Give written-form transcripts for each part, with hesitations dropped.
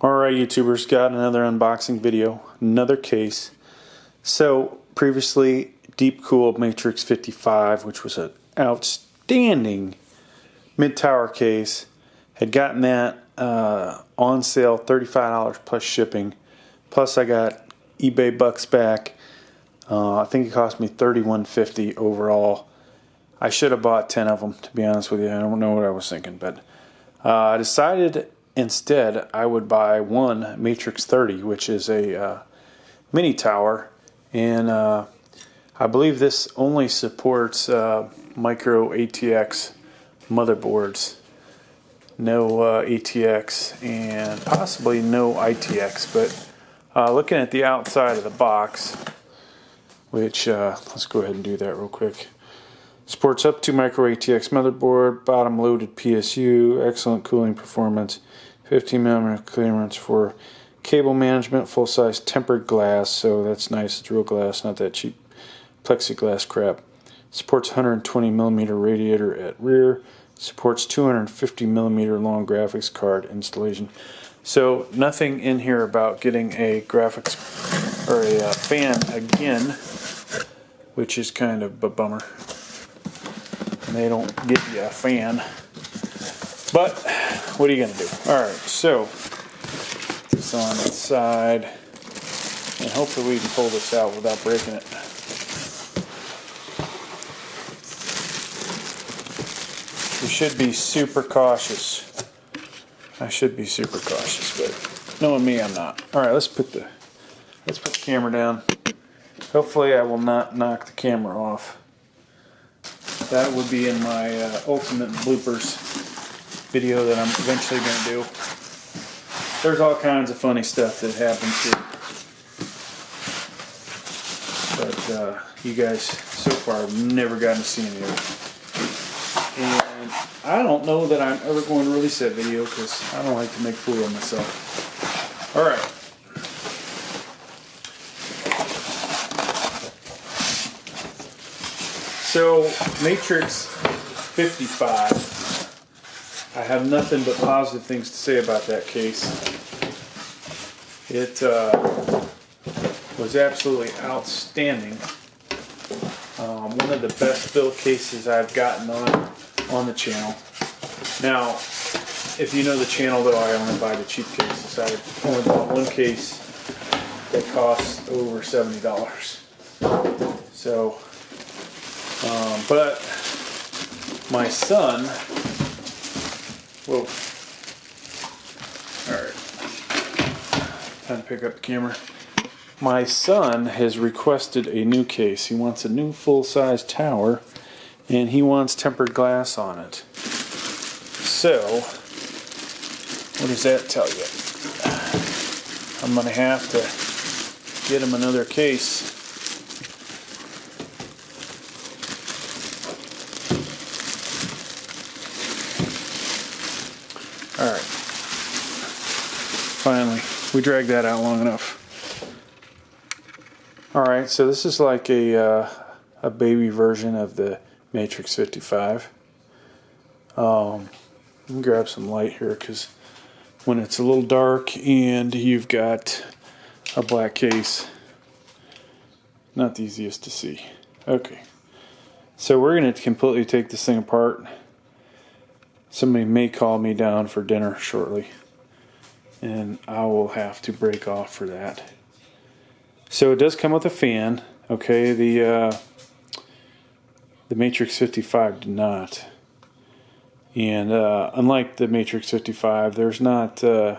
Alright YouTubers, got another unboxing video, another case. So previously DeepCool Matrexx 55, which was an outstanding mid-tower case, had gotten that on sale, $35 plus shipping. Plus I got eBay bucks back. I think it cost me $31.50 overall. I should have bought 10 of them, to be honest with you. I don't know what I was thinking, but I decided instead I would buy one Matrexx 30, which is a mini tower, and I believe this only supports micro ATX motherboards, no ATX, and possibly no ITX. But looking at the outside of the box, which let's go ahead and do that real quick. Supports up to micro ATX motherboard, bottom loaded PSU, excellent cooling performance, 15mm clearance for cable management, full size tempered glass, so that's nice. It's real glass, not that cheap plexiglass crap. Supports 120mm radiator at rear, supports 250mm long graphics card installation. So nothing in here about getting a graphics or a fan again, which is kind of a bummer. And they don't give you a fan. But what are you going to do? Alright, so this on its side, and hopefully we can pull this out without breaking it. We should be super cautious. I should be super cautious, but knowing me, I'm not. Alright, let's put the camera down. Hopefully I will not knock the camera off. That would be in my ultimate bloopers video that I'm eventually going to do. There's all kinds of funny stuff that happens here. But you guys so far have never gotten to see any of it. And I don't know that I'm ever going to release that video because I don't like to make a fool of myself. Alright. So, Matrexx 55, I have nothing but positive things to say about that case. It was absolutely outstanding. One of the best built cases I've gotten on the channel. Now, if you know the channel though, I only buy the cheap cases. I've only bought one case that costs over $70. So, but my son, whoa, alright, time to pick up the camera. My son has requested a new case. He wants a new full-size tower, and he wants tempered glass on it. So, what does that tell you? I'm going to have to get him another case. Alright, finally, we dragged that out long enough. Alright, so this is like a baby version of the Matrexx 55. Let me grab some light here because when it's a little dark and you've got a black case, not the easiest to see. Okay, so we're going to completely take this thing apart. Somebody may call me down for dinner shortly, and I will have to break off for that. So it does come with a fan. Okay, the Matrexx 55 did not, and unlike the Matrexx 55, there's not a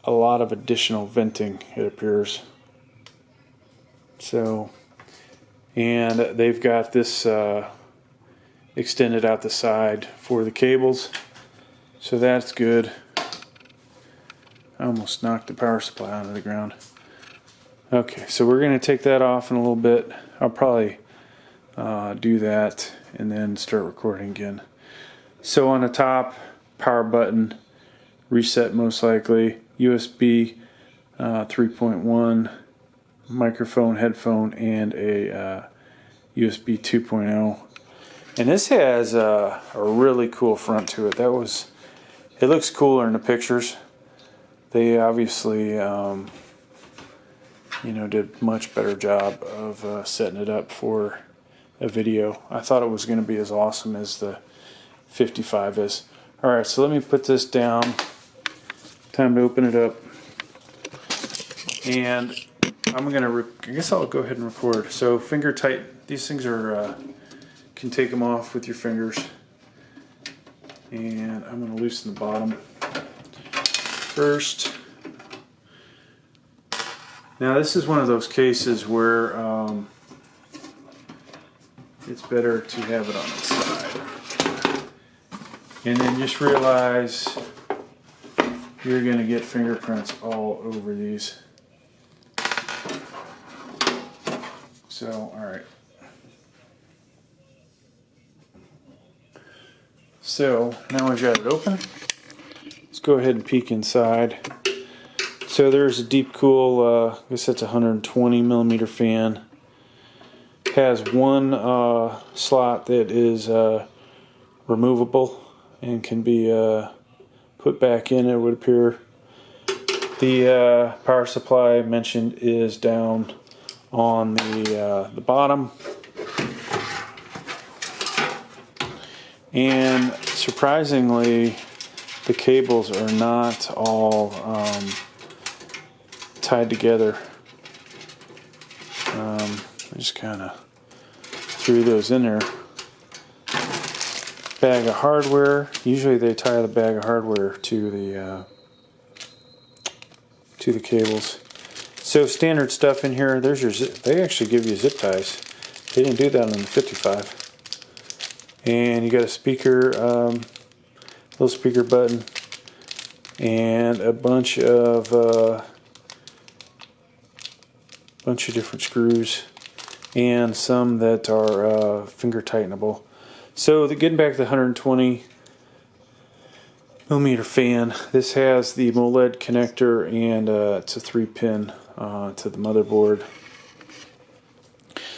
lot of additional venting, it appears. So, and they've got this extended out the side for the cables, so that's good. I almost knocked the power supply onto the ground. Okay, so we're going to take that off in a little bit. I'll probably do that and then start recording again. So on the top, power button, reset most likely, USB 3.1, microphone, headphone, and a USB 2.0. And this has a really cool front to it. It looks cooler in the pictures. they obviously you know, did a much better job of setting it up for a video. I thought it was going to be as awesome as the 55 is. Alright, so let me put this down. Time to open it up. And I'm going to, I guess I'll go ahead and record. So finger tight, these things are, can take them off with your fingers. And I'm going to loosen the bottom first. Now this is one of those cases where it's better to have it on the side. And then just realize you're going to get fingerprints all over these. So, alright. So, now we've got it open. Let's go ahead and peek inside. So there's a DeepCool, I guess that's a 120 millimeter fan. Has one slot that is removable and can be put back in, it would appear. The power supply mentioned is down on the bottom. And surprisingly, the cables are not all tied together. I just kind of threw those in there. Bag of hardware. Usually they tie the bag of hardware to the cables. So standard stuff in here. There's your zip. They actually give you zip ties. They didn't do that on the 55. And you got a speaker, little speaker button, and a bunch of different screws, and some that are finger tightenable. So getting back to the 120 millimeter fan, this has the MOLED connector, and it's a 3-pin to the motherboard.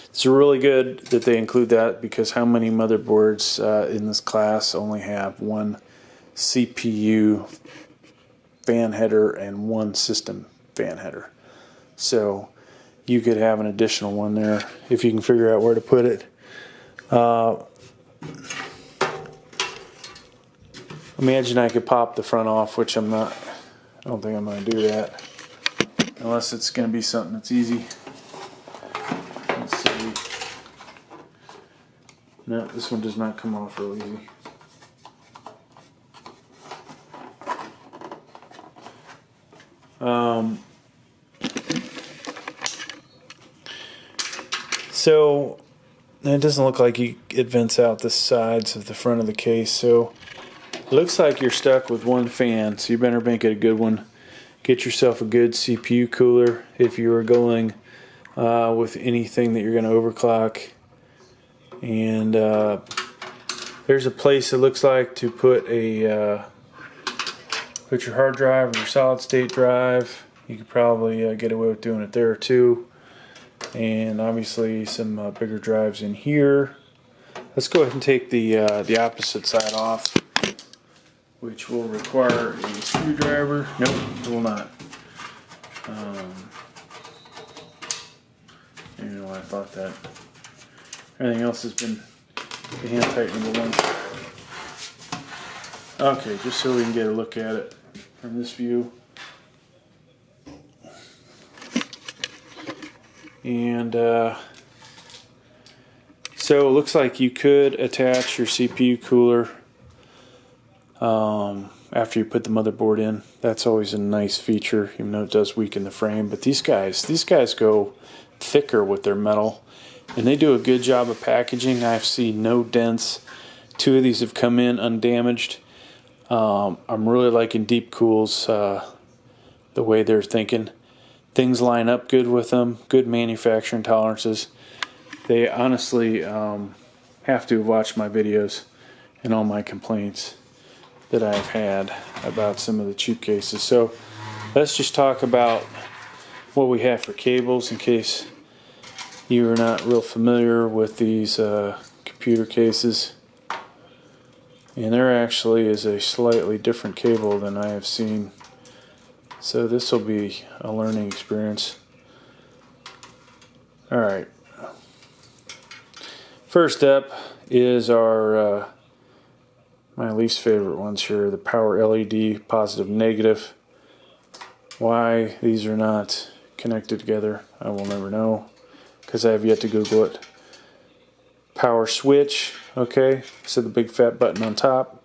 It's really good that they include that, because how many motherboards in this class only have one CPU fan header and one system fan header? So you could have an additional one there if you can figure out where to put it. Imagine I could pop the front off, which I'm not. I don't think I'm going to do that unless it's going to be something that's easy. Let's see. No, this one does not come off real easy. So it doesn't look like it vents out the sides of the front of the case. So it looks like you're stuck with one fan. So you better make it a good one. Get yourself a good CPU cooler if you are going with anything that you're going to overclock. And there's a place it looks like to put your hard drive or your solid state drive. You could probably get away with doing it there too. And obviously some bigger drives in here. Let's go ahead and take the opposite side off, which will require a screwdriver. Nope, it will not. I don't know why I thought that. Everything else has been the hand tightenable one. Okay, just so we can get a look at it from this view. And so it looks like you could attach your CPU cooler after you put the motherboard in. That's always a nice feature, even though it does weaken the frame. But these guys go thicker with their metal, and they do a good job of packaging. I've seen no dents. 2 of these have come in undamaged. I'm really liking DeepCool's the way they're thinking. Things line up good with them, good manufacturing tolerances. They honestly have to watch my videos and all my complaints that I've had about some of the cheap cases. So let's just talk about what we have for cables in case you are not real familiar with these computer cases. And there actually is a slightly different cable than I have seen So this will be a learning experience. Alright. First up is our my least favorite ones here, the power LED, positive, negative. Why these are not connected together, I will never know, because I have yet to Google it. Power switch, okay, so the big fat button on top.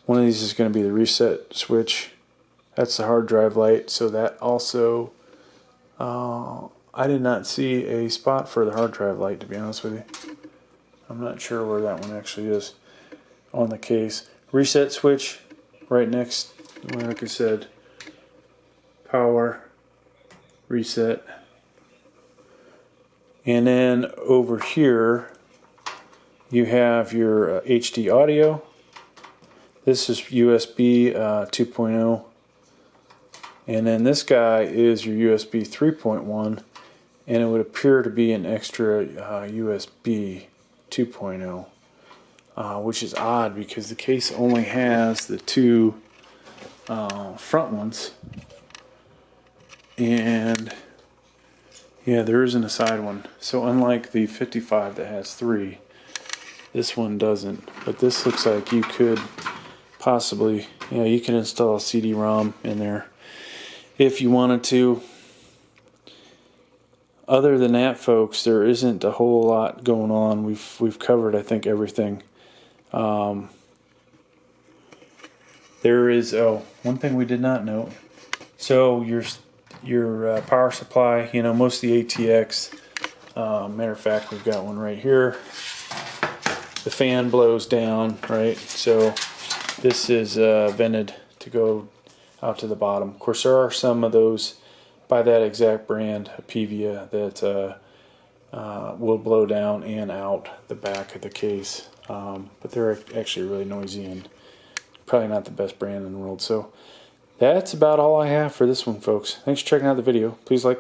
One of these is going to be the reset switch. That's the hard drive light, so that also, I did not see a spot for the hard drive light, to be honest with you. I'm not sure where that one actually is on the case. Reset switch right next, like I said, power, reset. And then over here you have your HD audio. This is USB 2.0. And then this guy is your USB 3.1, and it would appear to be an extra USB 2.0. Which is odd because the case only has the two front ones, and yeah, there isn't a side one. So unlike the 55 that has three, this one doesn't. But this looks like you could possibly, yeah, you can install a CD-ROM in there if you wanted to. Other than that, folks, there isn't a whole lot going on. We've covered, I think, everything. There is one thing we did not note. So your power supply, you know, most of the ATX. Matter of fact, we've got one right here. The fan blows down, right? So this is vented to go out to the bottom. Of course, there are some of those by that exact brand, Apivia, that will blow down and out the back of the case. But they're actually really noisy and probably not the best brand in the world. So that's about all I have for this one, folks. Thanks for checking out the video. Please like.